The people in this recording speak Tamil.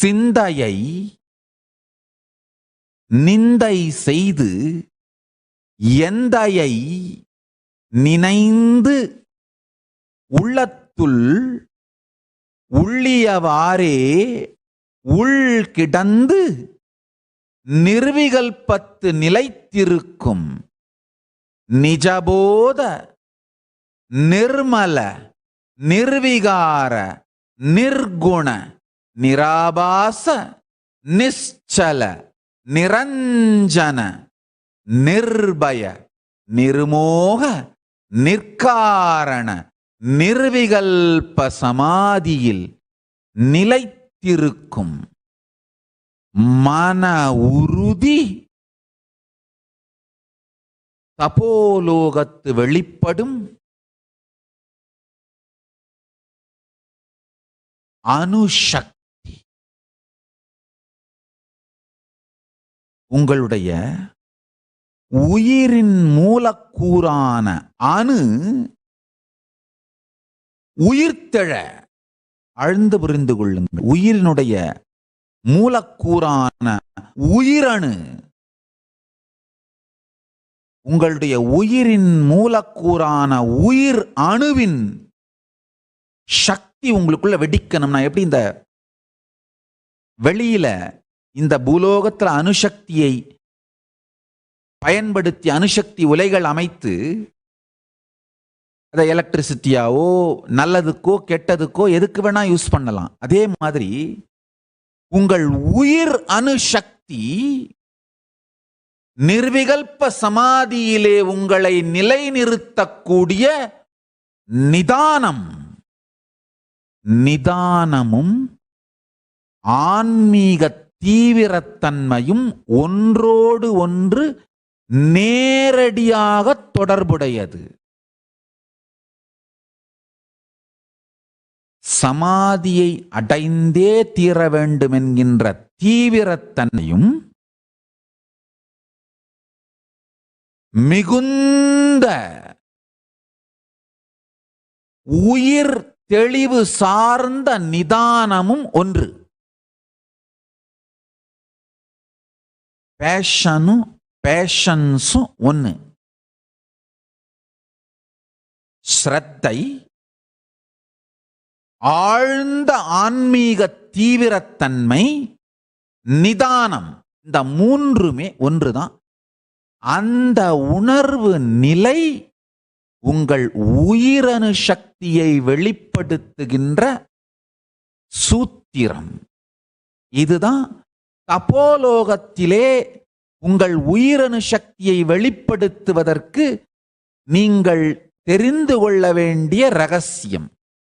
சிந்தையை நிந்தை செய்து எந்தையை நினைந்து உள்ளத்துள் உள்ளியவாறே உள்கிடந்து நிர்விகல்பத்து நிலைத்திருக்கும் நிஜபோத நிர்மல நிர்விகார நிர்குண நிராபாச நிశ్చல நிரஞ்சன நிர்பய நிர்மோக நிர்காரண நிர்விகல்ப சமாதியில் நிலைத்திருக்கும் மன உறுதி தபோலோகத்து வெளிப்படும் அணுசக்தி. உங்களுடைய உயிரின் மூலக்கூறான அணு உயிர்த்தெழ ஆழ்ந்து புரிந்து கொள்ளுங்கள். உயிரினுடைய மூலக்கூறான உயிரணு, உங்களுடைய உயிரின் மூலக்கூறான உயிர் அணுவின் சக்தி உங்களுக்குள்ள வெடிக்கணும்னா எப்படி இந்த வெளியில இந்த பூலோகத்துல அணுசக்தியை பயன்படுத்தி அணுசக்தி உலைகள் அமைத்து அதை எலக்ட்ரிசிட்டியாவோ நல்லதுக்கோ கெட்டதுக்கோ எதுக்கு வேணா யூஸ் பண்ணலாம். அதே மாதிரி உங்கள் உயிர் அணுசக்தி நிர்விகல்ப சமாதியிலே உங்களை நிலைநிறுத்தக்கூடிய நிதானம், நிதானமும் ஆன்மீக தீவிரத்தன்மையும் ஒன்றோடு ஒன்று நேரடியாக தொடர்புடையது. சமாதியை அடைந்தே தீர வேண்டும் என்கின்ற தீவிரத்தன்மையும் மிகுந்த உயிர் தெளிவு சார்ந்த நிதானமும் ஒன்று. பேஷன்ஸும் ஒன்று. ஸ்ரத்தை, ஆழ்ந்த ஆன்மீக தீவிரத்தன்மை, நிதானம், இந்த மூன்றுமே ஒன்றுதான். அந்த உணர்வு நிலை உங்கள் உயிரணு சக்தியை வெளிப்படுத்துகின்ற சூத்திரம். இதுதான் தபோலோகத்திலே உங்கள் உயிரணு சக்தியை வெளிப்படுத்துவதற்கு நீங்கள் தெரிந்து கொள்ள வேண்டிய ரகசியம்.